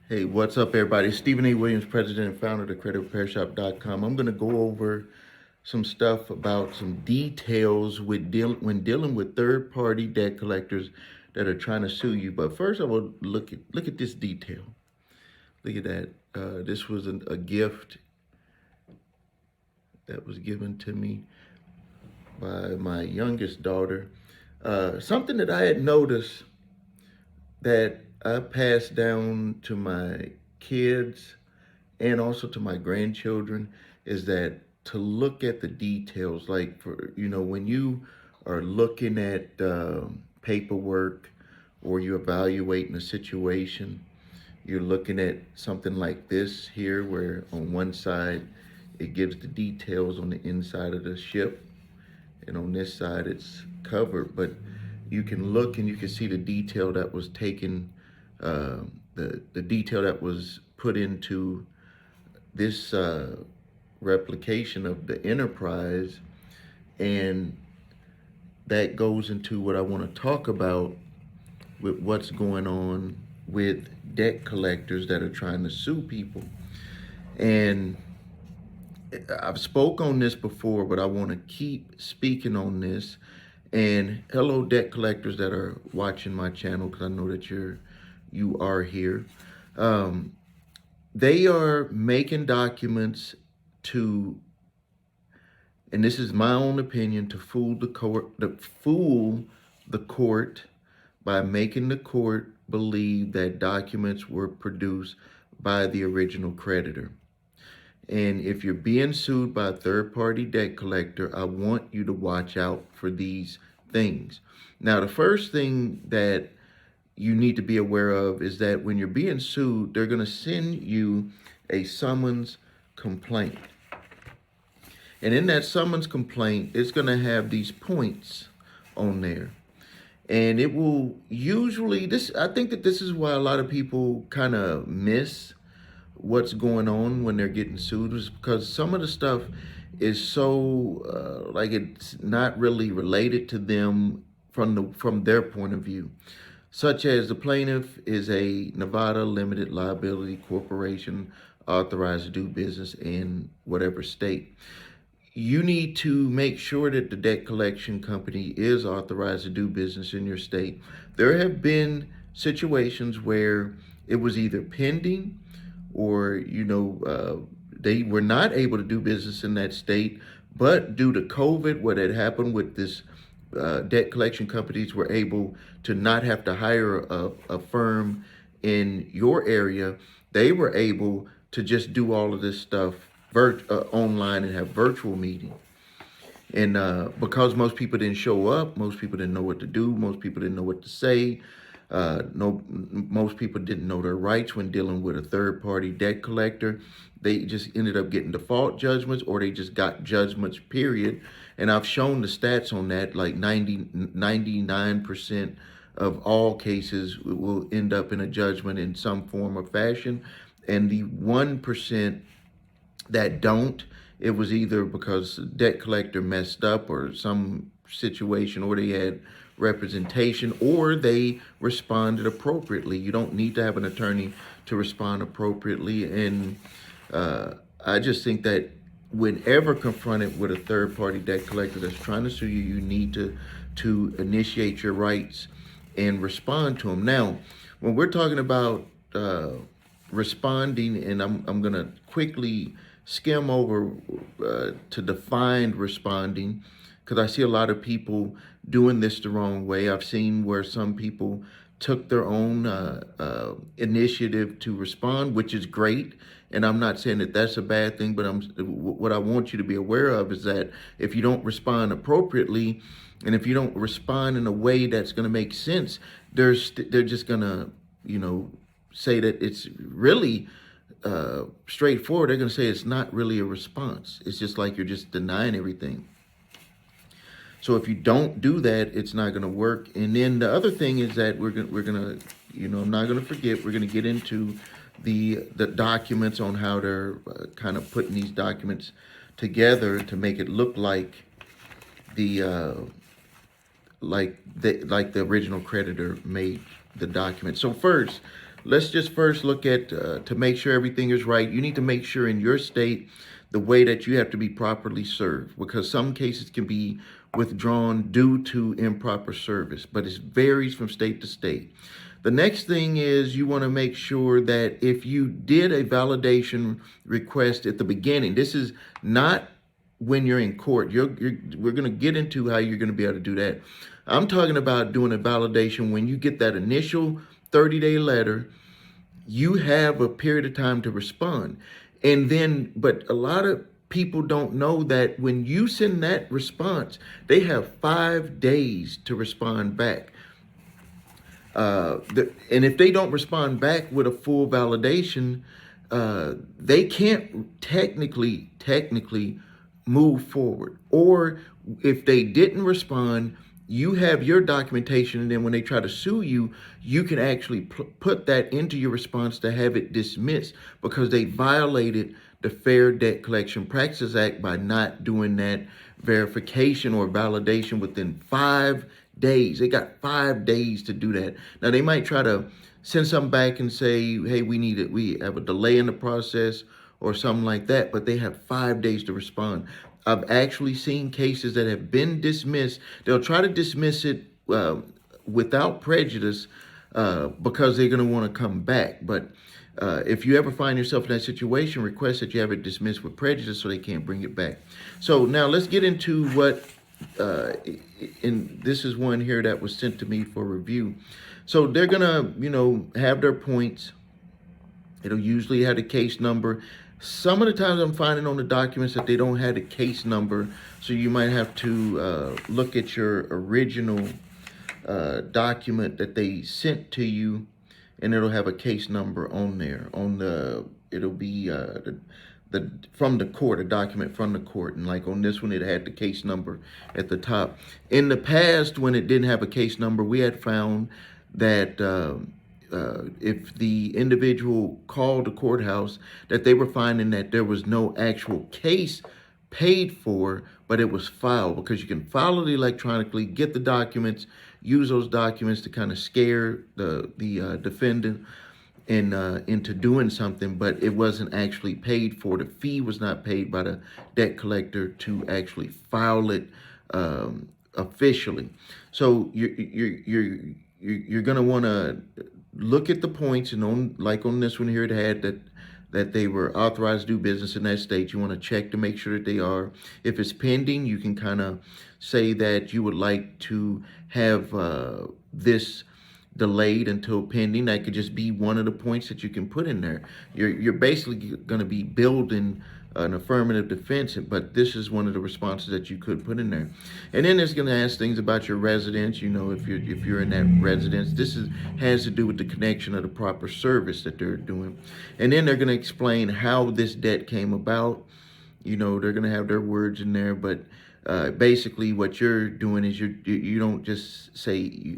Hey, what's up, everybody? Stephen A. Williams, president and founder of thecreditrepairshop.com. I'm going to go over some stuff about some details when dealing with third-party debt collectors that are trying to sue you. But first, I will look at this detail. Look at that. This was a gift that was given to me by my youngest daughter. Something that I had noticed that I passed down to my kids and also to my grandchildren is that to look at the details, like when you are looking at paperwork or you're evaluating a situation, you're looking at something like this here, where on one side it gives the details on the inside of the ship, and on this side it's covered, but you can look and you can see the detail that was taken, the detail that was put into this replication of the enterprise, and that goes into what I want to talk about with what's going on with debt collectors that are trying to sue people. And I've spoke on this before, but I want to keep speaking on this. And hello, debt collectors that are watching my channel, because I know that you are here. They are making documents to, and this is my own opinion, to fool the court by making the court believe that documents were produced by the original creditor. And if you're being sued by a third-party debt collector, I want you to watch out for these things. Now, the first thing that you need to be aware of is that when you're being sued, they're going to send you a summons complaint. And in that summons complaint, it's going to have these points on there. And it will usually, I think that this is why a lot of people kind of miss what's going on when they're getting sued, is because some of the stuff is so like it's not really related to them from their point of view, such as the plaintiff is a Nevada limited liability corporation authorized to do business in whatever state. You need to make sure that the debt collection company is authorized to do business in your state. There have been situations where it was either pending or, they were not able to do business in that state, but due to COVID, what had happened with this, debt collection companies were able to not have to hire a firm in your area. They were able to just do all of this stuff online and have virtual meetings. And because most people didn't show up, most people didn't know what to do, most people didn't know what to say, most people didn't know their rights when dealing with a third-party debt collector. They just ended up getting default judgments, or they just got judgments, period. And I've shown the stats on that, like 99% of all cases will end up in a judgment in some form or fashion. And the 1% that don't, it was either because debt collector messed up or some situation, or they had representation, or they responded appropriately. You don't need to have an attorney to respond appropriately. And I just think that whenever confronted with a third-party debt collector that's trying to sue you, you need to initiate your rights and respond to them. Now, when we're talking about responding, and I'm going to quickly skim over to define responding, because I see a lot of people doing this the wrong way. I've seen where some people took their own initiative to respond, which is great. And I'm not saying that that's a bad thing, but what I want you to be aware of is that if you don't respond appropriately, and if you don't respond in a way that's going to make sense, they're just going to, say that it's really straightforward. They're going to say it's not really a response. It's just like you're just denying everything. So if you don't do that, it's not going to work. And then the other thing is that we're gonna, I'm not going to forget, we're going to get into the documents on how they're kind of putting these documents together to make it look like the like the original creditor made the document. So first, let's just first look at to make sure everything is right. You need to make sure in your state the way that you have to be properly served, because some cases can be withdrawn due to improper service, but it varies from state to state. The next thing is you want to make sure that if you did a validation request at the beginning, this is not when you're in court. We're going to get into how you're going to be able to do that. I'm talking about doing a validation when you get that initial 30-day letter. You have a period of time to respond. And then, but a lot of people don't know that when you send that response, they have 5 days to respond back. And if they don't respond back with a full validation, they can't technically move forward. Or if they didn't respond, you have your documentation, and then when they try to sue you, you can actually put that into your response to have it dismissed because they violated the Fair Debt Collection Practices Act by not doing that verification or validation within 5 days. They got 5 days to do that. Now they might try to send something back and say, hey, we have a delay in the process or something like that, but they have 5 days to respond. I've actually seen cases that have been dismissed. They'll try to dismiss it without prejudice because they're going to want to come back. But if you ever find yourself in that situation, request that you have it dismissed with prejudice so they can't bring it back. So now let's get into what, and this is one here that was sent to me for review. So they're going to, have their points. It'll usually have the case number. Some of the times I'm finding on the documents that they don't have the case number, so you might have to look at your original document that they sent to you, and it'll have a case number on there. It'll be the from the court, a document from the court, and like on this one, it had the case number at the top. In the past, when it didn't have a case number, we had found that if the individual called the courthouse, that they were finding that there was no actual case paid for, but it was filed, because you can file it electronically, get the documents, use those documents to kind of scare the defendant into doing something, but it wasn't actually paid for. The fee was not paid by the debt collector to actually file it officially. So you're going to want to look at the points, and on this one here, it had that they were authorized to do business in that state. You want to check to make sure that they are. If it's pending, you can kind of say that you would like to have this delayed until pending. That could just be one of the points that you can put in there. You're basically going to be building an affirmative defense, but this is one of the responses that you could put in there. And then it's going to ask things about your residence. If you're in that residence, has to do with the connection of the proper service that they're doing. And then they're going to explain how this debt came about. They're going to have their words in there, but basically what you're doing is you don't just say,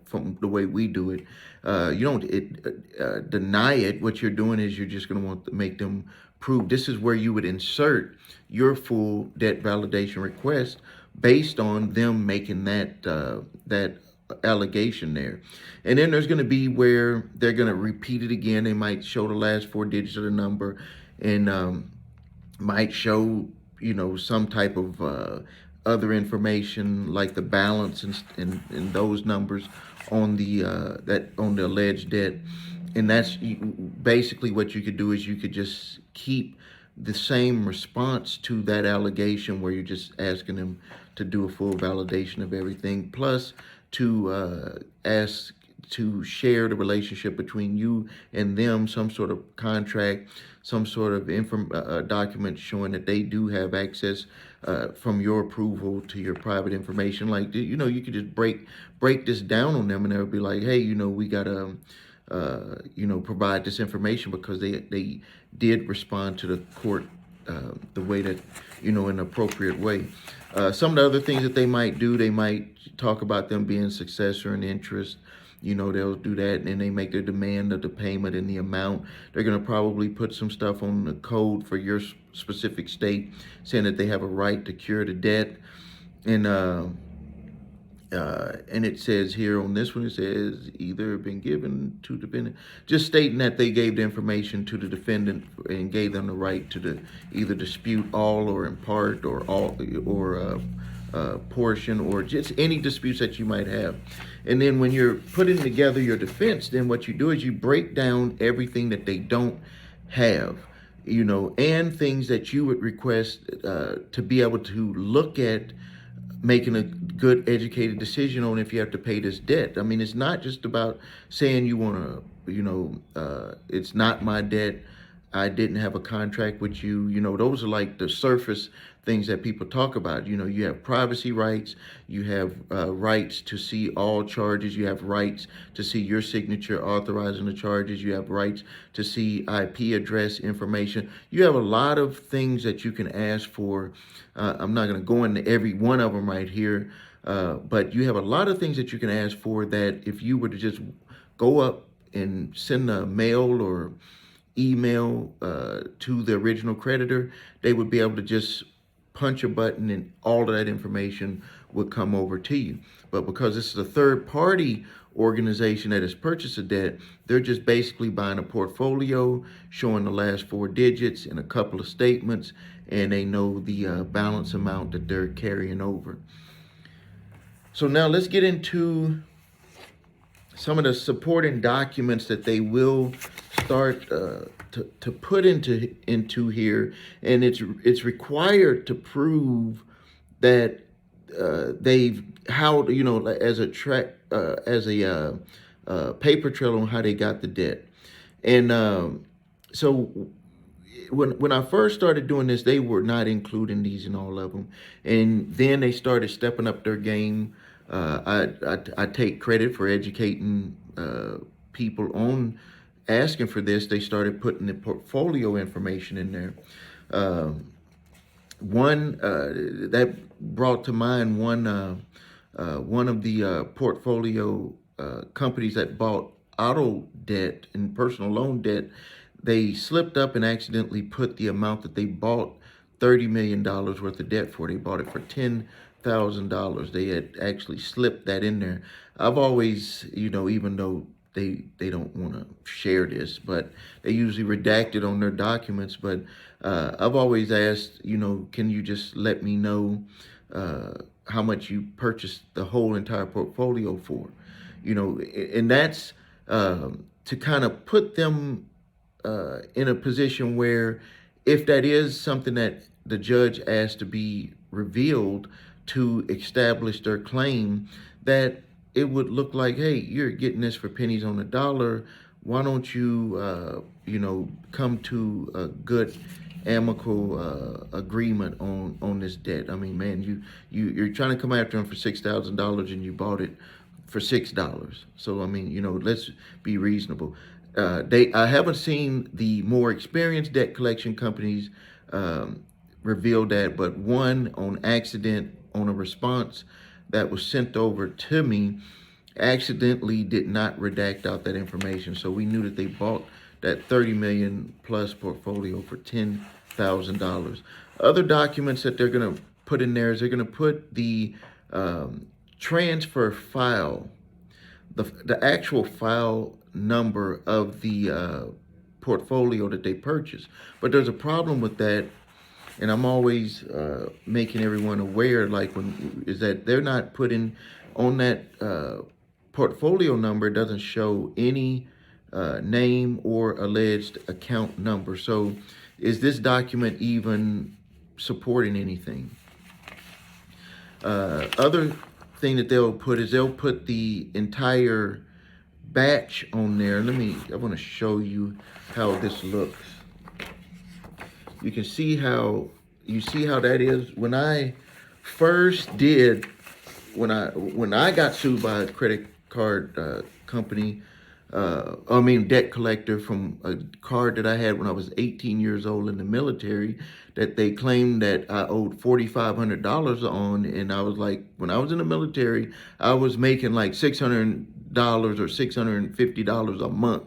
from the way we do it, you don't deny it. What you're doing is you're just going to want to make them prove. This is where you would insert your full debt validation request based on them making that allegation there. And then there's going to be where they're going to repeat it again. They might show the last 4 digits of the number, and might show some type of other information like the balance and those numbers on the alleged debt. And that's basically what you could do, is you could just keep the same response to that allegation, where you're just asking them to do a full validation of everything, plus to ask to share the relationship between you and them, some sort of contract, some sort of document showing that they do have access from your approval to your private information. Like, you could just break this down on them, and they'll be like, hey, we got to provide this information because they did respond to the court the way that, in an appropriate way. Some of the other things that they might do, they might talk about them being successor in interest. They'll do that, and then they make their demand of the payment and the amount. They're going to probably put some stuff on the code for your specific state, saying that they have a right to cure the debt. And And it says here on this one, it says either been given to defendant, just stating that they gave the information to the defendant and gave them the right to either dispute all or in part or all or portion or just any disputes that you might have. And then when you're putting together your defense, then what you do is you break down everything that they don't have, and things that you would request to be able to look at making a good educated decision on if you have to pay this debt. I mean, it's not just about saying you want to, it's not my debt. I didn't have a contract with you. Those are like the surface things that people talk about. You have privacy rights, you have rights to see all charges, you have rights to see your signature authorizing the charges, you have rights to see IP address information. You have a lot of things that you can ask for. I'm not going to go into every one of them right here, but you have a lot of things that you can ask for that if you were to just go up and send a mail or email to the original creditor, they would be able to just punch a button and all of that information would come over to you. But because this is a third party organization that has purchased a debt, they're just basically buying a portfolio, showing the last four digits and a couple of statements, and they know the balance amount that they're carrying over. So now let's get into some of the supporting documents that they will start to put into here, and it's required to prove that they've as a paper trail on how they got the debt. And so when I first started doing this, they were not including these in all of them, and then they started stepping up their game. I take credit for educating people on asking for this. They started putting the portfolio information in there. One that brought to mind one of the portfolio companies that bought auto debt and personal loan debt. They slipped up and accidentally put the amount that they bought $30 million worth of debt for. They bought it for $10,000. They had actually slipped that in there. I've always, even though they don't want to share this, but they usually redact it on their documents. But I've always asked, can you just let me know how much you purchased the whole entire portfolio for? And that's to kind of put them in a position where if that is something that the judge asked to be revealed to establish their claim, that it would look like, hey, you're getting this for pennies on the dollar. Why don't you, come to a good amicable agreement on this debt? I mean, man, you're trying to come after them for $6,000 and you bought it for $6. So I mean, let's be reasonable. I haven't seen the more experienced debt collection companies reveal that, but one on accident on a response that was sent over to me accidentally did not redact out that information. So we knew that they bought that 30 million plus portfolio for $10,000. Other documents that they're going to put in there is they're going to put the transfer file, the actual file number of the portfolio that they purchased. But there's a problem with that, and I'm always making everyone aware, is that they're not putting on that portfolio number. It doesn't show any name or alleged account number. So is this document even supporting anything? Other thing that they'll put is they'll put the entire batch on there. I want to show you how this looks. You can see how that is. When I first did, when I got sued by a credit card company, debt collector, from a card that I had when I was 18 years old in the military, that they claimed that I owed $4,500 on. And I was like, when I was in the military, I was making like $600 or $650 a month.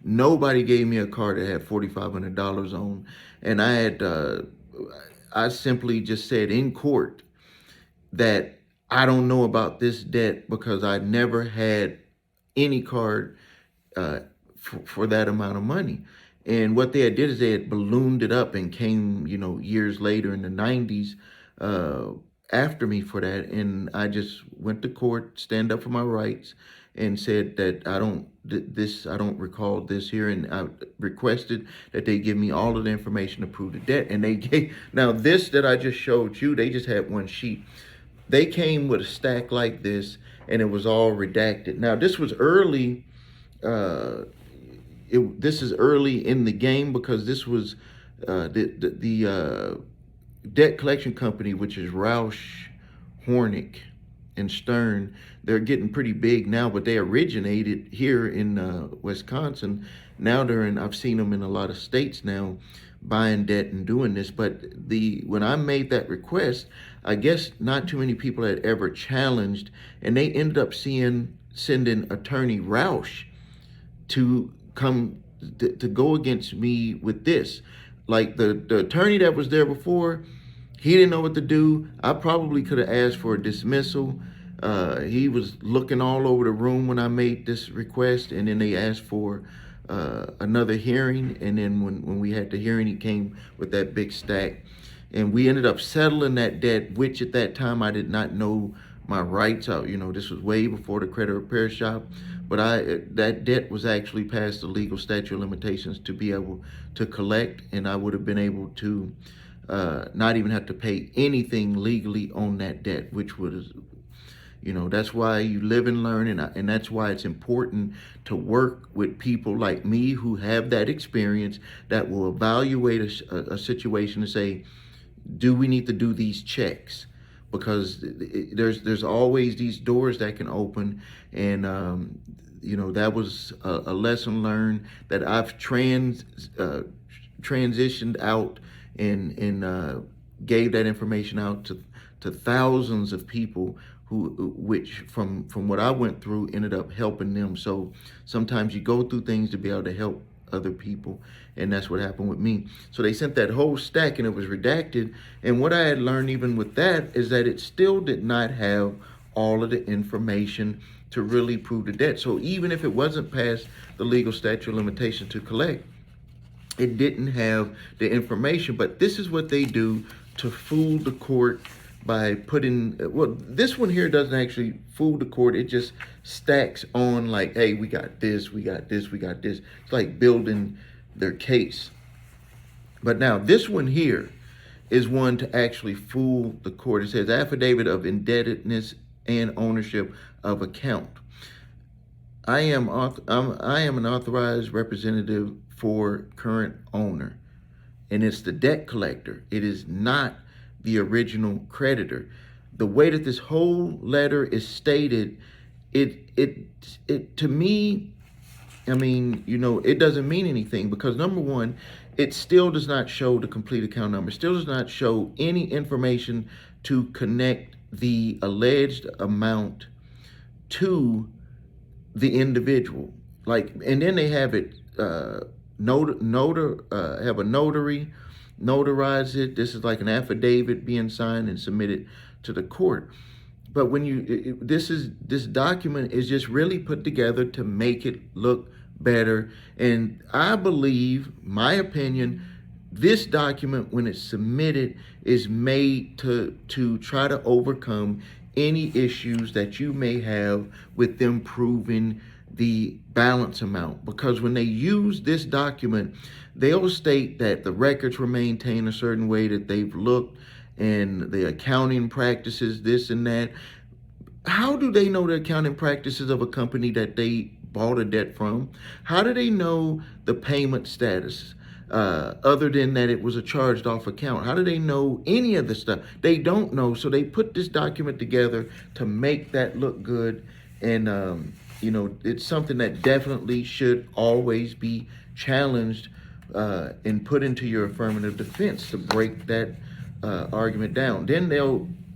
Nobody gave me a card that had $4,500 on. And I simply just said in court that I don't know about this debt because I never had any card uh, for that amount of money. And what they had did is they had ballooned it up and came, years later in the 90s uh, after me for that. And I just went to court, stand up for my rights, and said that I don't recall this here. And I requested that they give me all of the information to prove the debt. And they gave, now this that I just showed you, they just had one sheet. They came with a stack like this, and it was all redacted. Now this was early. Uh, this is early in the game because this was the debt collection company, which is Roush, Hornick, and Stern. They're getting pretty big now, but they originated here in Wisconsin. Now I've seen them in a lot of states now, buying debt and doing this. But when I made that request, I guess not too many people had ever challenged, and they ended up sending attorney Roush to come to go against me with this. Like the attorney that was there before, he didn't know what to do. I probably could have asked for a dismissal. He was looking all over the room when I made this request, and then they asked for another hearing. And then when we had the hearing, he came with that big stack. And we ended up settling that debt, which at that time I did not know my rights out. This was way before the credit repair shop. But that debt was actually past the legal statute of limitations to be able to collect, and I would have been able to not even have to pay anything legally on that debt, which was, that's why you live and learn, and that's why it's important to work with people like me who have that experience, that will evaluate a situation and say, do we need to do these checks? Because there's always these doors that can open, and that was a lesson learned that I've transitioned out and gave that information out to thousands of people which from what I went through ended up helping them. So sometimes you go through things to be able to help other people, and that's what happened with me. So they sent that whole stack, and it was redacted. And what I had learned even with that is that it still did not have all of the information to really prove the debt. So even if it wasn't past the legal statute of limitation to collect, it didn't have the information. But this is what they do to fool the court by putting, well, this one here doesn't actually fool the court. It just stacks on like, hey, we got this, we got this, we got this. It's like building their case. But now this one here is one to actually fool the court. It says affidavit of indebtedness and ownership of account. I am an authorized representative for current owner, and it's the debt collector. It is not the original creditor. The way that this whole letter is stated, it to me, I mean, it doesn't mean anything, because number one, it still does not show the complete account number, still does not show any information to connect the alleged amount to the individual. And then they have it have a notary notarize it. This is like an affidavit being signed and submitted to the court. But when this document is just really put together to make it look better. And I believe, my opinion, this document, when it's submitted, is made to try to overcome any issues that you may have with them proving the balance amount. Because when they use this document, they'll state that the records were maintained a certain way, that they've looked, and the accounting practices, this and that. How do they know the accounting practices of a company that they bought a debt from? How do they know the payment status? Other than that it was a charged off account. How do they know any of the stuff? They don't know. So they put this document together to make that look good. And, it's something that definitely should always be challenged and put into your affirmative defense to break that argument down. Then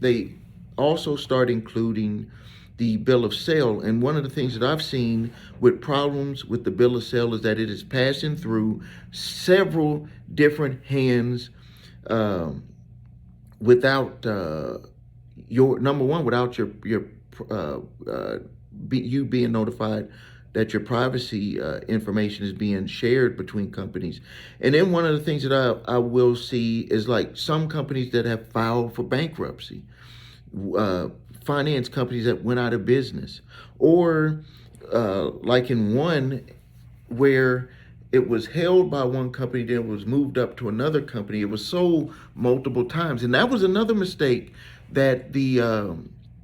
they also start including the bill of sale. And one of the things that I've seen with problems with the bill of sale is that it is passing through several different hands without your number one, without your uh, uh, you being notified that your privacy information is being shared between companies. And then one of the things that I will see is like some companies that have filed for bankruptcy, uh, finance companies that went out of business, or like in one where it was held by one company, then it was moved up to another company. It was sold multiple times, and that was another mistake that the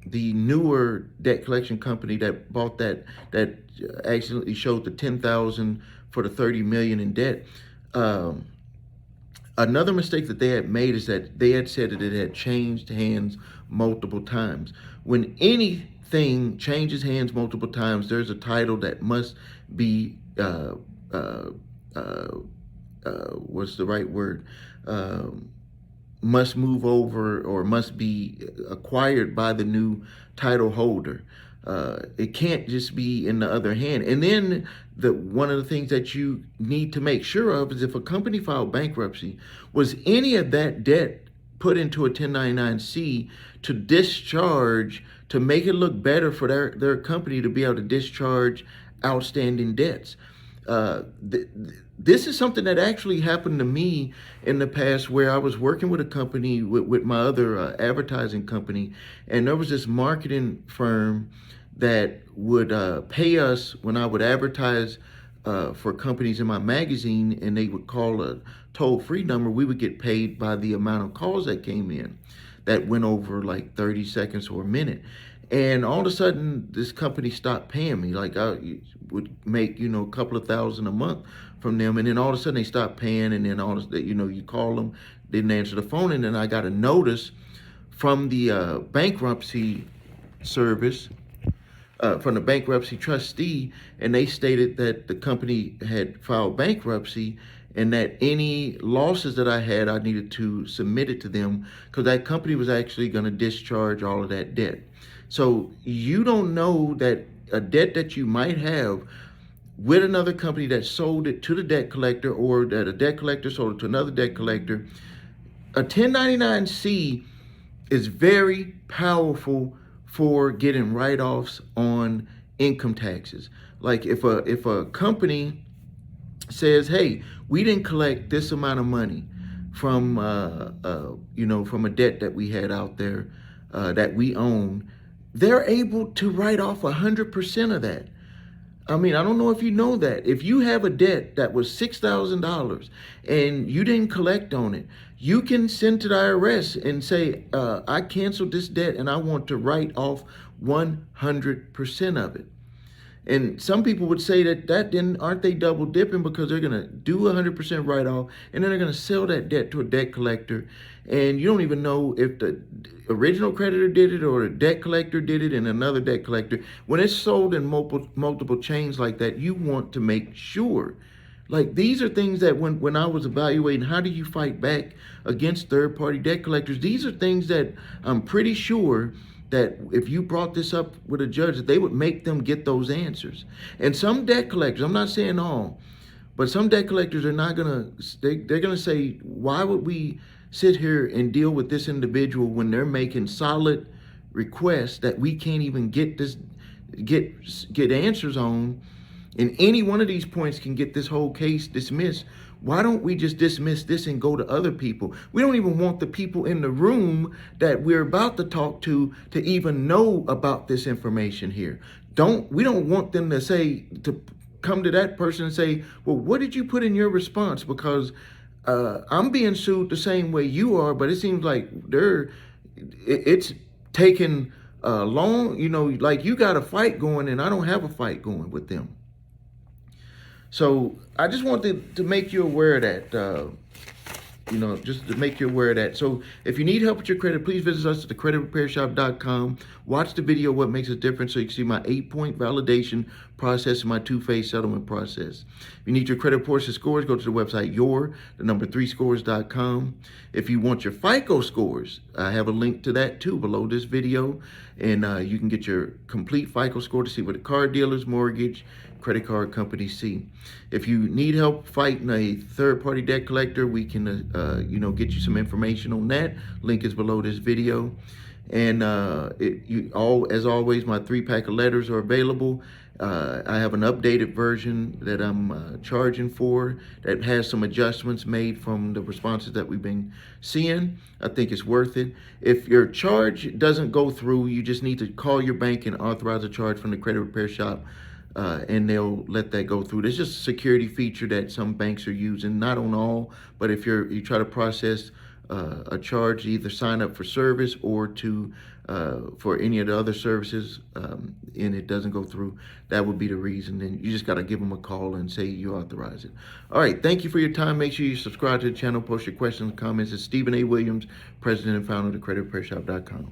newer debt collection company that bought that accidentally showed the 10,000 for the 30 million in debt. Um, Another mistake that they had made is that they had said that it had changed hands multiple times. When anything changes hands multiple times, there's a title that must be uh, uh, what's the right word? Um, must move over or must be acquired by the new title holder. It can't just be in the other hand. And then one of the things that you need to make sure of is if a company filed bankruptcy, was any of that debt put into a 1099-C to discharge, to make it look better for their company to be able to discharge outstanding debts. This is something that actually happened to me in the past, where I was working with a company with my other advertising company, and there was this marketing firm that would pay us when I would advertise for companies in my magazine, and they would call a toll-free number. We would get paid by the amount of calls that came in that went over like 30 seconds or a minute. And all of a sudden, this company stopped paying me. Like I would make, a couple of thousand a month from them. And then all of a sudden they stopped paying. And then all of a sudden, you call them, didn't answer the phone. And then I got a notice from the bankruptcy service, from the bankruptcy trustee. And they stated that the company had filed bankruptcy, and that any losses that I had, I needed to submit it to them, because that company was actually going to discharge all of that debt. So you don't know that a debt that you might have with another company that sold it to the debt collector, or that a debt collector sold it to another debt collector. A 1099-C is very powerful for getting write-offs on income taxes. Like if a company says, hey, we didn't collect this amount of money from from a debt that we had out there that we own, they're able to write off 100% of that. I mean, I don't know if you know that. If you have a debt that was $6,000 and you didn't collect on it, you can send to the IRS and say, I canceled this debt and I want to write off 100% of it. And some people would say that then aren't they double dipping, because they're going to do 100% write off and then they're going to sell that debt to a debt collector, and you don't even know if the original creditor did it or a debt collector did it and another debt collector. When it's sold in multiple chains like that, you want to make sure. Like, these are things that when I was evaluating how do you fight back against third-party debt collectors, these are things that I'm pretty sure that if you brought this up with a judge, that they would make them get those answers. And some debt collectors, I'm not saying all, but some debt collectors are not gonna, they're gonna say, why would we sit here and deal with this individual when they're making solid requests that we can't even get answers on, and any one of these points can get this whole case dismissed. Why don't we just dismiss this and go to other people? We don't even want the people in the room that we're about to talk to even know about this information here. We don't want them to come to that person and say, well, what did you put in your response? Because I'm being sued the same way you are, but it seems like it's taking long, like you got a fight going and I don't have a fight going with them. So I just wanted to make you aware of that, just to make you aware of that. So if you need help with your credit, please visit us at thecreditrepairshop.com. Watch the video, What Makes a Difference, so you can see my 8-point validation process and my 2-phase settlement process. If you need your credit reports and scores, go to the website your3scores.com. If you want your FICO scores, I have a link to that too below this video. And you can get your complete FICO score to see what the car dealers, mortgage, credit card companies see. If you need help fighting a third-party debt collector, we can, get you some information on that. Link is below this video. And as always, my 3-pack of letters are available. I have an updated version that I'm charging for that has some adjustments made from the responses that we've been seeing. I think it's worth it. If your charge doesn't go through, you just need to call your bank and authorize a charge from the credit repair shop, and they'll let that go through. There's just a security feature that some banks are using, not on all, but if you try to process a charge, either sign up for service or to for any of the other services, and it doesn't go through, that would be the reason. And you just got to give them a call and say you authorize it. All right, thank you for your time. Make sure you subscribe to the channel, post your questions and comments. It's Stephen A. Williams, president and founder of thecreditrepairshop.com.